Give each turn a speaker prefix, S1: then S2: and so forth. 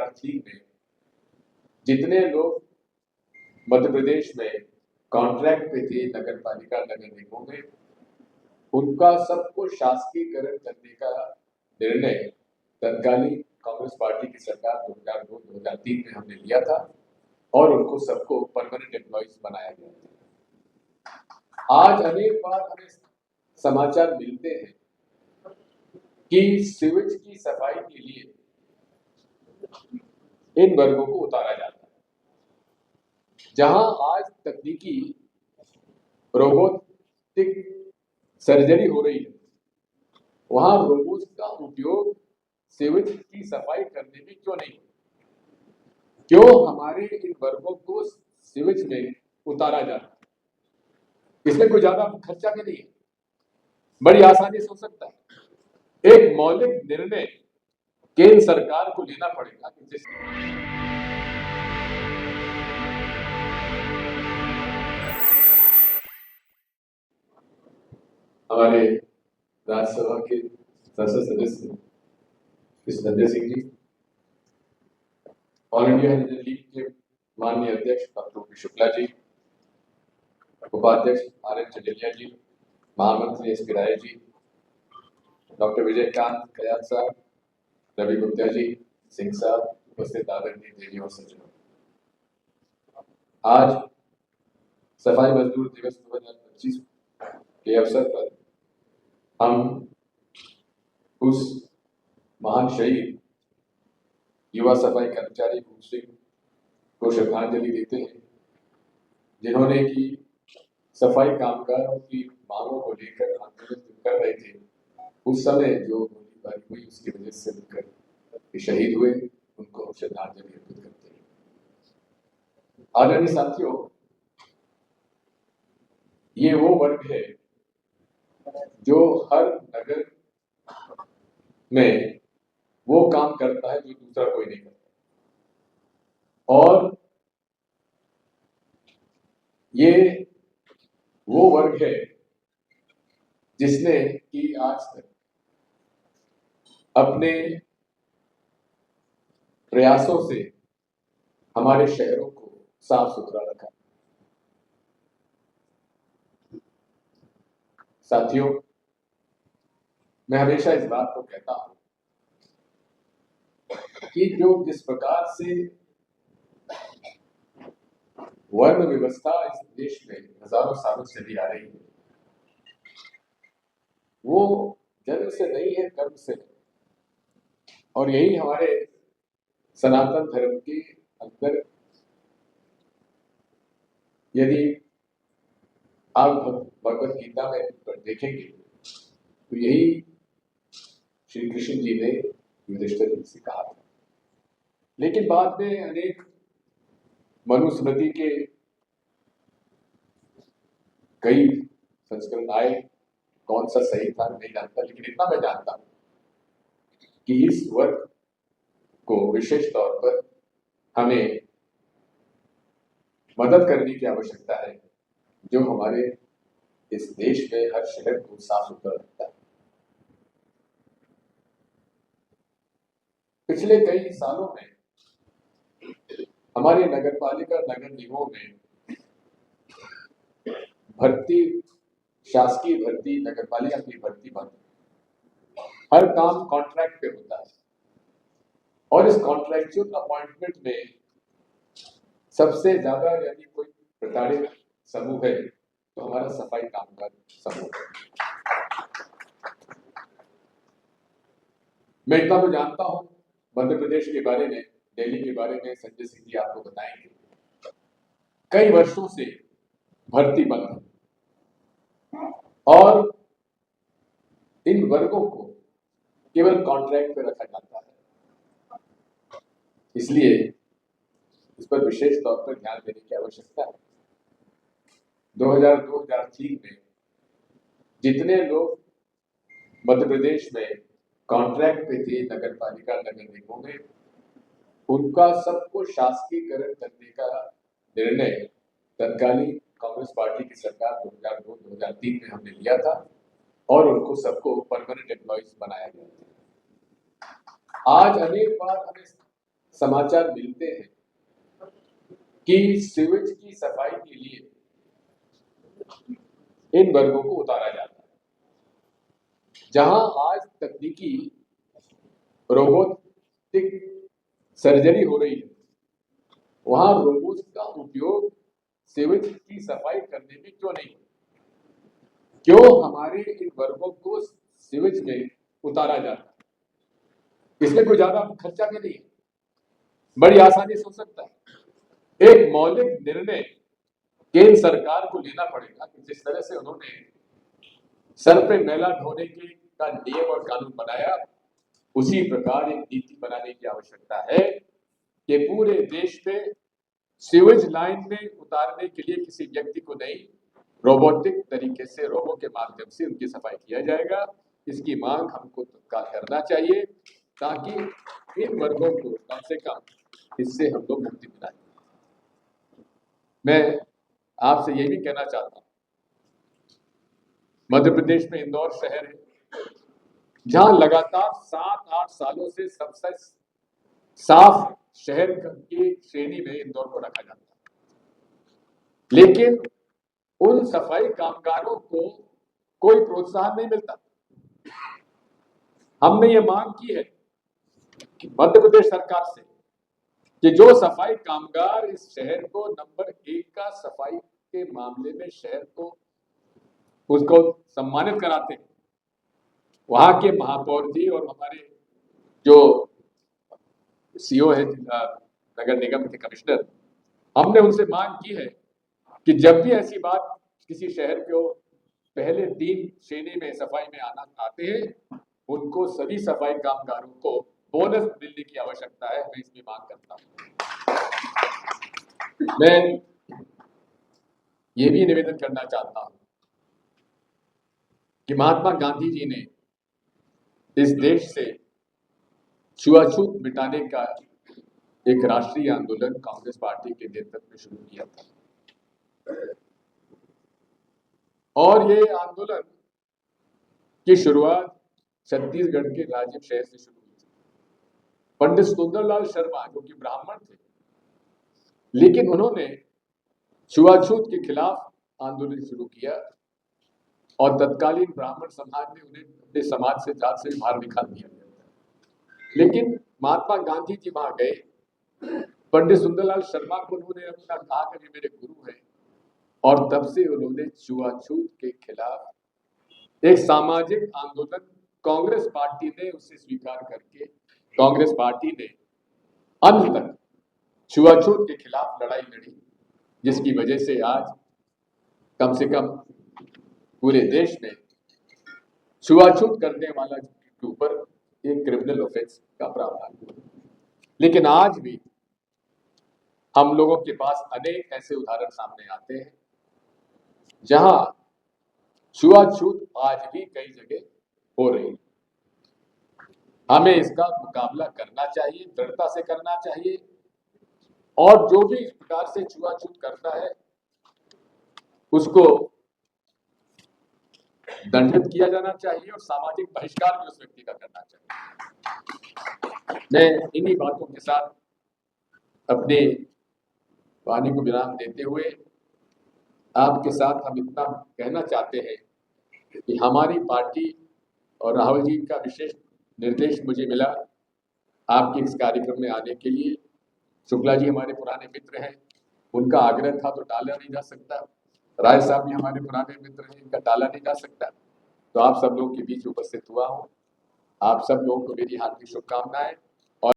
S1: 2003 में जितने लोग मध्य प्रदेश में कॉन्ट्रैक्ट पे थे नगर पालिका नगर निगमों में, उनका सबको शासकीयकरण करने का निर्णय तत्कालीन कांग्रेस पार्टी की सरकार 2002-2003 में हमने लिया था और उनको सबको परमानेंट एम्प्लॉइज बनाया गया था। आज अनेक बार हमें समाचार मिलते हैं कि सीवेज की सफाई के लिए इन वर्गों को उतारा जाता है। जहां आज तकनीकी रोबोटिक सर्जरी हो रही है, वहां रोबोट का उपयोग सीवेज की सफाई करने में क्यों नहीं? क्यों हमारे इन वर्गों को सीवेज में उतारा जाता है? इसमें कोई ज्यादा खर्चा भी नहीं है, बड़ी आसानी से हो सकता है। एक मौलिक निर्णय केंद्र सरकार को लेना पड़ेगा कि जिस हमारे राज्यसभा के संसद सदस्य संजय सिंह जी, ऑल इंडिया हरिजन लीग के माननीय अध्यक्ष डॉक्टर पी शुक्ला जी, उपाध्यक्ष आर एन चंदेलिया जी, महामंत्री S P Rai ji, doctor Vijaykant कयाल साहब, रवि गुप्ता जी, सिंह साहब, उपस्थित आदरणीय देवी और सज्जनों, आज सफाई मजदूर दिवस 2025 के अवसर पर हम उस महान शहीद युवा सफाई कर्मचारी भूप सिंह को श्रद्धांजलि देते हैं, जिन्होंने की सफाई कामगारों की मांगों को लेकर आंदोलन कर रहे थे। उस समय जो गोलीबारी हुई उसकी वजह से उनकर शहीद हुए, उनको श्रद्धांजलि अर्पित करते हैं। आदरणीय साथियों, ये वो वर्ग है जो हर नगर में वो काम करता है जो दूसरा कोई नहीं करता, और ये वो वर्ग है जिसने कि आज तक अपने प्रयासों से हमारे शहरों को साफ सुथरा रखा। साथियों, मैं हमेशा इस बात को कहता हूं कि जो जिस प्रकार से वर्ण व्यवस्था इस देश में हजारों सालों से चली आ रही है, वो जन्म से नहीं है, कर्म से है। और यही हमारे सनातन धर्म के अंदर, यदि आप भगवत गीता में देखेंगे तो यही श्री कृष्ण जी ने युधिष्ठिर जी से कहा था। लेकिन बाद में अनेक मनुस्मृति के कई संस्करण आए, कौन सा सही था नहीं जानता, लेकिन इतना मैं जानता हूं कि इस वर्ग को विशेष तौर पर हमें मदद करने की आवश्यकता है, जो हमारे इस देश में हर शहर को साफ सुथरा रखता है। पिछले कई सालों में हमारे नगर पालिका नगर निगमों में भर्ती, शासकीय भर्ती, नगर पालिका की भर्ती बंद, हर काम कॉन्ट्रैक्ट पे होता है। और इस कॉन्ट्रैक्चुअल अपॉइंटमेंट में सबसे ज्यादा यदि कोई प्रताड़ित समूह है तो हमारा सफाई कामगार समूह है। मैं इतना तो जानता हूं मध्य प्रदेश के बारे में, दिल्ली के बारे में संजय सिंह जी आपको बताएंगे, कई वर्षों से भर्ती बंद है और इन वर्गों को केवल कॉन्ट्रैक्ट पे रखा जाता है। इसलिए इस पर विशेष तौर पर ध्यान देने की आवश्यकता है। 2002-2003 में जितने लोग मध्य प्रदेश में कॉन्ट्रैक्ट पे थे नगर पालिका नगर निगमों में, उनका सबको शासकीयकरण करने का निर्णय तत्कालीन कांग्रेस पार्टी की सरकार 2002-2003 में हमने लिया था और उनको सबको परमानेंट एम्प्लॉइज बनाया गया था। आज अनेक बार हमें समाचार मिलते हैं कि सीवेज की सफाई के लिए इन वर्गों को उतारा जाता है। जहां आज तकनीकी रोबोटिक सर्जरी हो रही है, वहां रोबोट का उपयोग सीवेज की सफाई करने में क्यों नहीं? क्यों हमारे इन वर्गों को सीवेज में उतारा जाता है? इसमें कोई ज्यादा खर्चा भी नहीं है, बड़ी आसानी से हो सकता है। एक मौलिक निर्णय केंद्र सरकार को लेना पड़ेगा कि जिस तरह से उन्होंने सर पे मैला ढोने के का नियम और कानून बनाया, उसी प्रकार एक नीति बनाने की आवश्यकता है कि पूरे देश में सीवेज लाइन में उतारने के लिए किसी व्यक्ति को नहीं, रोबोटिक तरीके से रोबो के माध्यम से उनकी सफाई किया जाएगा। इसकी मांग हमको तत्काल करना चाहिए ताकि इन वर्गों को कम से कम इससे हम लोग मुक्ति दिलाएं। मैं आपसे ये भी कहना चाहता हूं, मध्य प्रदेश में इंदौर शहर है जहां लगातार 7-8 सालों से सबसे साफ शहर की श्रेणी में इंदौर को रखा जाता है, लेकिन उन सफाई कामगारों को कोई प्रोत्साहन नहीं मिलता। हमने ये मांग की है कि मध्य प्रदेश सरकार से कि जो सफाई कामगार इस शहर को नंबर 1 का सफाई के मामले में शहर को उसको सम्मानित कराते हैं, वहां के महापौर जी और हमारे जो सीओ है नगर निगम के कमिश्नर, हमने उनसे मांग की है कि जब भी ऐसी बात किसी शहर को पहले 3 श्रेणी में सफाई में आते हैं, उनको सभी सफाई कामगारों को बोनस मिलने की आवश्यकता है। मैं इसकी मांग करता हूं। मैं ये भी निवेदन करना चाहता हूं कि महात्मा गांधी जी ने इस देश से छुआछूत मिटाने का एक राष्ट्रीय आंदोलन कांग्रेस पार्टी के नेतृत्व में शुरू किया था, और ये आंदोलन की शुरुआत छत्तीसगढ़ के राजीव शहर से शुरू हुई थी। पंडित सुंदरलाल शर्मा जो कि ब्राह्मण थे, लेकिन उन्होंने छुआछूत के खिलाफ आंदोलन शुरू किया और तत्कालीन ब्राह्मण समाज ने उन्हें अपने समाज से जात से बाहर निकाल दिया। लेकिन महात्मा गांधी जी वहां गए, पंडित सुंदरलाल शर्मा को उन्होंने अपना कहा कि मेरे गुरु हैं, और तब से उन्होंने छुआछूत के खिलाफ एक सामाजिक आंदोलन कांग्रेस पार्टी ने उसे स्वीकार करके कांग्रेस पार्टी ने अंत तक छुआछूत के खिलाफ लड़ाई लड़ी, जिसकी वजह से आज कम से कम पूरे देश में छुआछूत करने वाला के ऊपर एक क्रिमिनल ऑफेंस का प्रावधान है। लेकिन आज भी हम लोगों के पास अनेक ऐसे उदाहरण सामने आते हैं जहां छुआछूत आज भी कई जगह हो रही है। हमें इसका मुकाबला करना चाहिए, दृढ़ता से करना चाहिए, और जो भी इस प्रकार से छुआछूत करता है उसको दंडित किया जाना चाहिए और सामाजिक बहिष्कार भी उस व्यक्ति का करना चाहिए। मैं इन्हीं बातों के साथ अपने वाणी को विराम देते हुए आपके साथ हम इतना कहना चाहते हैं कि हमारी पार्टी और राहुल जी का विशेष निर्देश मुझे मिला आपके इस कार्यक्रम में आने के लिए। शुक्ला जी हमारे पुराने मित्र हैं, उनका आग्रह था तो टाला नहीं जा सकता। राय साहब भी हमारे पुराने मित्र हैं, इनका टाला नहीं जा सकता। तो आप सब लोगों के बीच उपस्थित हुआ हूँ। आप सब लोगों को मेरी हार्दिक शुभकामनाएं।